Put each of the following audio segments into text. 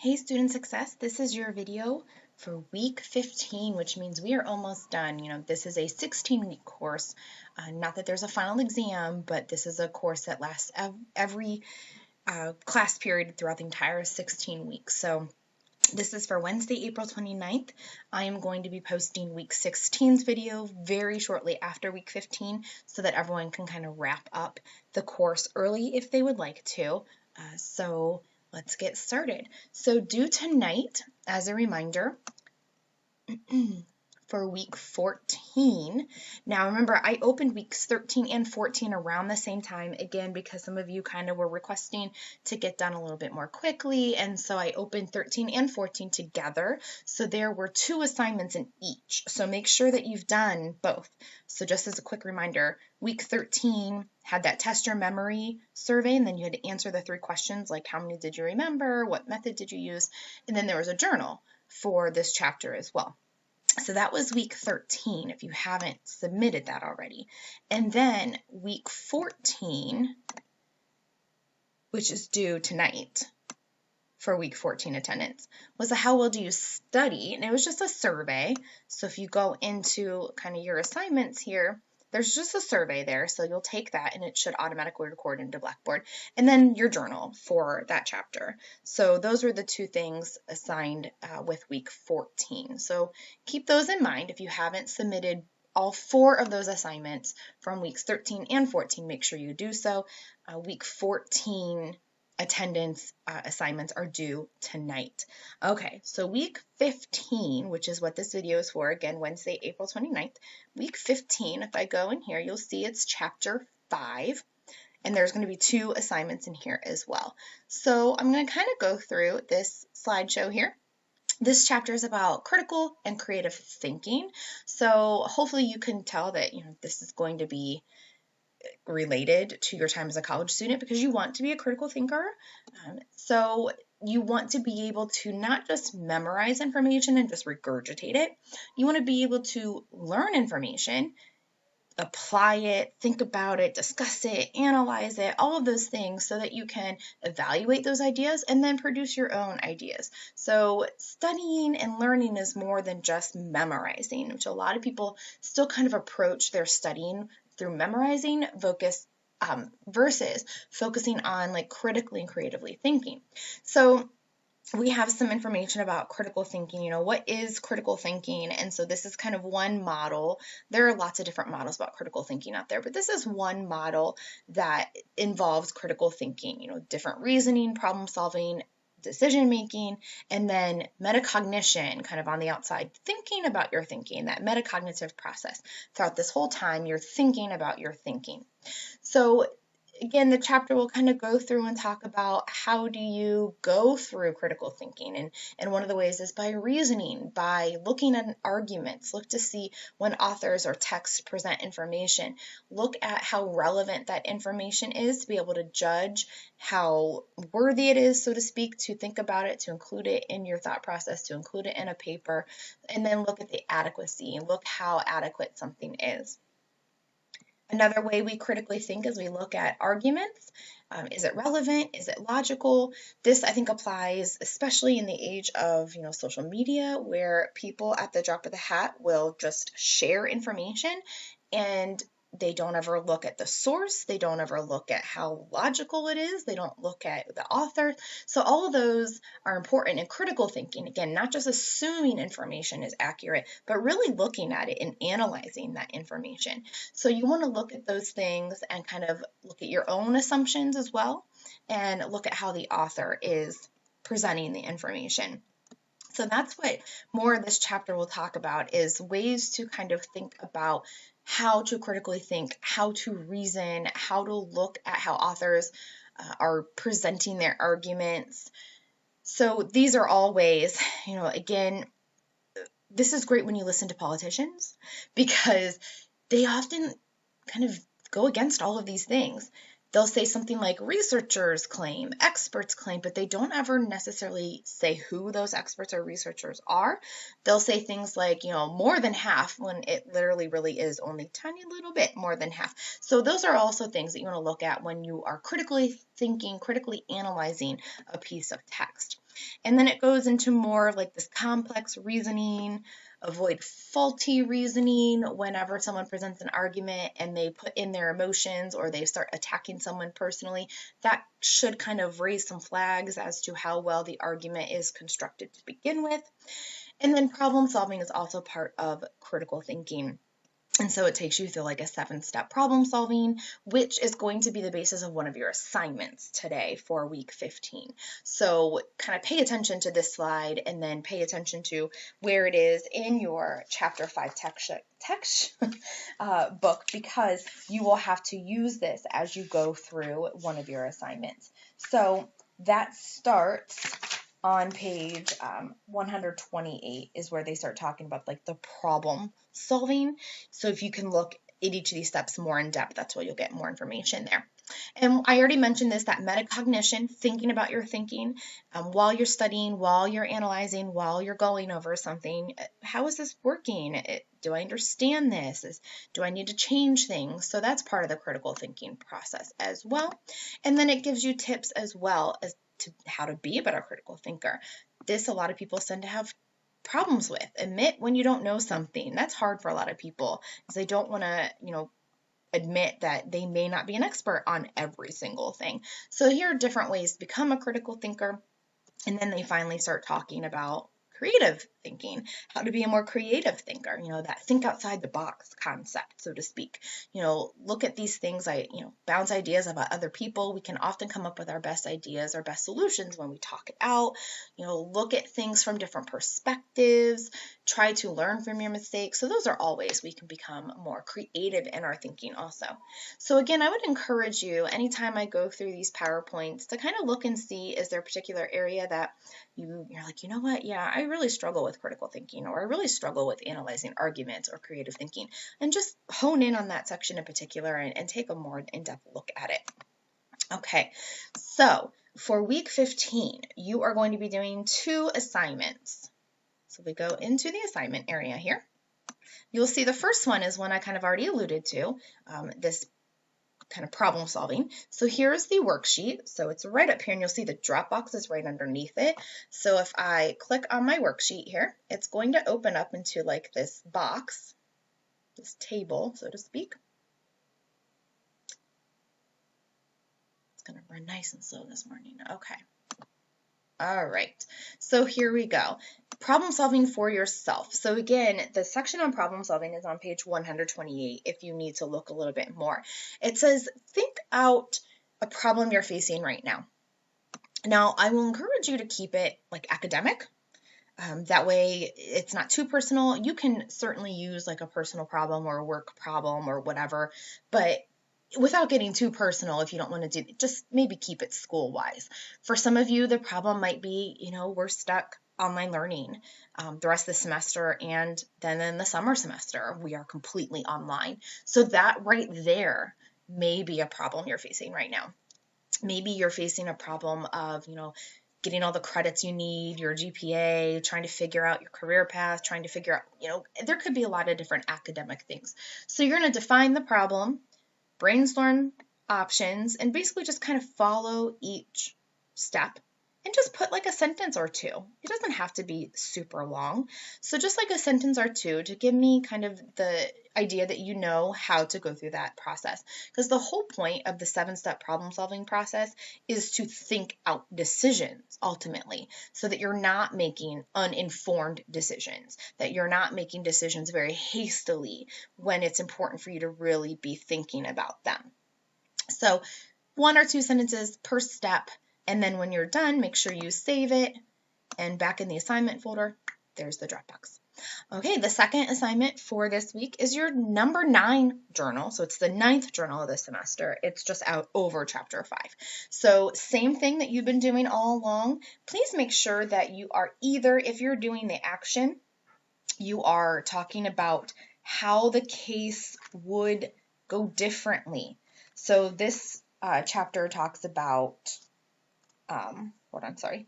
Hey Student Success, this is your video for week 15, which means we are almost done. This is a 16-week course. Not that there's a final exam, but this is a course that lasts every class period throughout the entire 16 weeks. So this is for Wednesday, April 29th. I am going to be posting week 16's video very shortly after week 15 so that everyone can kind of wrap up the course early if they would like to. So let's get started. So due tonight, as a reminder, for week 14. Now remember, I opened weeks 13 and 14 around the same time, again, because some of you kind of were requesting to get done a little bit more quickly, and so I opened 13 and 14 together. So there were 2 assignments in each. So make sure that you've done both. So just as a quick reminder, week 13 had that test your memory survey, and then you had to answer the 3 questions, like how many did you remember, what method did you use, and then there was a journal for this chapter as well. So that was week 13 if you haven't submitted that already. And then week 14, which is due tonight for week 14 attendance, was a how well do you study? And it was just a survey. So if you go into kind of your assignments here, there's just a survey there. So you'll take that and it should automatically record into Blackboard. And then your journal for that chapter. So those were the 2 things assigned with week 14. So keep those in mind. If you haven't submitted all 4 of those assignments from weeks 13 and 14, make sure you do so. Week 14 attendance assignments are due tonight. Okay, so week 15, which is what this video is for, again, Wednesday, April 29th. Week 15, if I go in here, you'll see it's chapter 5, and there's going to be 2 assignments in here as well. So I'm going to kind of go through this slideshow here. This chapter is about critical and creative thinking. So hopefully you can tell that this is going to be related to your time as a college student because you want to be a critical thinker. So you want to be able to not just memorize information and just regurgitate it. You want to be able to learn information, apply it, think about it, discuss it, analyze it, all of those things so that you can evaluate those ideas and then produce your own ideas. So studying and learning is more than just memorizing, which a lot of people still kind of approach their studying through memorizing versus focusing on like critically and creatively thinking. So we have some information about critical thinking. What is critical thinking? And so this is kind of one model. There are lots of different models about critical thinking out there, but this is one model that involves critical thinking, different reasoning, problem solving, decision making, and then metacognition kind of on the outside, thinking about your thinking, that metacognitive process. Throughout this whole time, you're thinking about your thinking. So again, the chapter will kind of go through and talk about how do you go through critical thinking. And one of the ways is by reasoning, by looking at arguments. Look to see when authors or texts present information. Look at how relevant that information is to be able to judge how worthy it is, so to speak, to think about it, to include it in your thought process, to include it in a paper, and then look at the adequacy and look how adequate something is. Another way we critically think is we look at arguments. Is it relevant? Is it logical? This, I think, applies especially in the age of social media, where people at the drop of the hat will just share information and they don't ever look at the source. They don't ever look at how logical it is. They don't look at the author. So all of those are important in critical thinking. Again, not just assuming information is accurate, but really looking at it and analyzing that information. So you want to look at those things and kind of look at your own assumptions as well, and look at how the author is presenting the information. So that's what more of this chapter will talk about, is ways to kind of think about how to critically think, how to reason, how to look at how authors are presenting their arguments. So these are all ways, again, this is great when you listen to politicians because they often kind of go against all of these things. They'll say something like researchers claim, experts claim, but they don't ever necessarily say who those experts or researchers are. They'll say things like, more than half, when it literally really is only a tiny little bit more than half. So those are also things that you want to look at when you are critically thinking, critically analyzing a piece of text. And then it goes into more like this complex reasoning, avoid faulty reasoning whenever someone presents an argument and they put in their emotions or they start attacking someone personally. That should kind of raise some flags as to how well the argument is constructed to begin with. And then problem solving is also part of critical thinking. And so it takes you through like a 7-step problem solving, which is going to be the basis of one of your assignments today for week 15. So kind of pay attention to this slide and then pay attention to where it is in your chapter 5 text book, because you will have to use this as you go through one of your assignments. So that starts on page 128 is where they start talking about like the problem solving. So if you can look at each of these steps more in depth, that's where you'll get more information there. And I already mentioned this, that metacognition, thinking about your thinking while you're studying, while you're analyzing, while you're going over something. How is this working? Do I understand this? Do I need to change things? So that's part of the critical thinking process as well. And then it gives you tips as well as to how to be a better critical thinker. This a lot of people tend to have problems with. Admit when you don't know something. That's hard for a lot of people because they don't want to, admit that they may not be an expert on every single thing. So here are different ways to become a critical thinker. And then they finally start talking about creative thinking, how to be a more creative thinker, that think outside the box concept, so to speak. Look at these things, bounce ideas about other people. We can often come up with our best ideas, our best solutions when we talk it out. Look at things from different perspectives, try to learn from your mistakes. So those are all ways we can become more creative in our thinking also. So again, I would encourage you anytime I go through these PowerPoints to kind of look and see, is there a particular area that you're like, you know what, yeah, I really struggle with critical thinking, or I really struggle with analyzing arguments or creative thinking, and just hone in on that section in particular and take a more in-depth look at it. Okay, so for week 15, you are going to be doing 2 assignments. So we go into the assignment area here. You'll see the first one is one I kind of already alluded to, this kind of problem solving. So here's the worksheet. So it's right up here, and you'll see the drop box is right underneath it. So if I click on my worksheet here, it's going to open up into like this box, this table, so to speak. It's going to run nice and slow this morning. Okay. All right, so here we go. Problem solving for yourself. So again, the section on problem solving is on page 128 if you need to look a little bit more. It says, think out a problem you're facing right now. Now, I will encourage you to keep it like academic. That way it's not too personal. You can certainly use like a personal problem or a work problem or whatever, but without getting too personal, if you don't want to do, just maybe keep it school-wise. For some of you, the problem might be, we're stuck online learning the rest of the semester, and then in the summer semester, we are completely online. So that right there may be a problem you're facing right now. Maybe you're facing a problem of, getting all the credits you need, your GPA, trying to figure out your career path, trying to figure out, there could be a lot of different academic things. So you're going to define the problem, brainstorm options, and basically just kind of follow each step and just put like a sentence or two. It doesn't have to be super long. So just like a sentence or two to give me kind of the idea that you know how to go through that process. Because the whole point of the 7-step problem solving process is to think out decisions ultimately, so that you're not making uninformed decisions, that you're not making decisions very hastily when it's important for you to really be thinking about them. So 1 or 2 sentences per step. And then when you're done, make sure you save it. And back in the assignment folder, there's the Dropbox. Okay, the second assignment for this week is your number 9 journal. So it's the 9th journal of the semester. It's just out over chapter 5. So same thing that you've been doing all along. Please make sure that you are either, if you're doing the action, you are talking about how the case would go differently. So this chapter talks about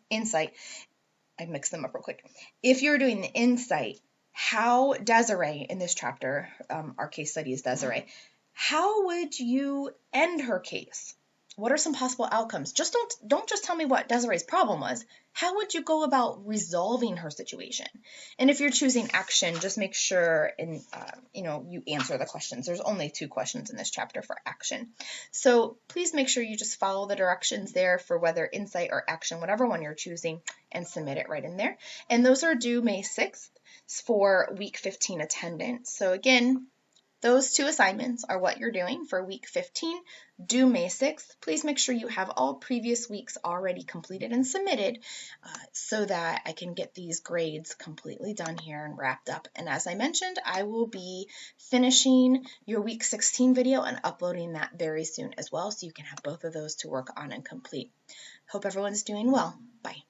insight. I mixed them up real quick. If you're doing the insight, how Desiree in this chapter, our case study is Desiree, how would you end her case? what are some possible outcomes? Just don't just tell me what Desiree's problem was. How would you go about resolving her situation? And if you're choosing action, just make sure and you answer the questions. There's only 2 questions in this chapter for action. So please make sure you just follow the directions there for whether insight or action, whatever one you're choosing, and submit it right in there. And those are due May 6th for week 15 attendance. So again, those 2 assignments are what you're doing for week 15, due May 6th. Please make sure you have all previous weeks already completed and submitted so that I can get these grades completely done here and wrapped up. And as I mentioned, I will be finishing your week 16 video and uploading that very soon as well, so you can have both of those to work on and complete. Hope everyone's doing well. Bye.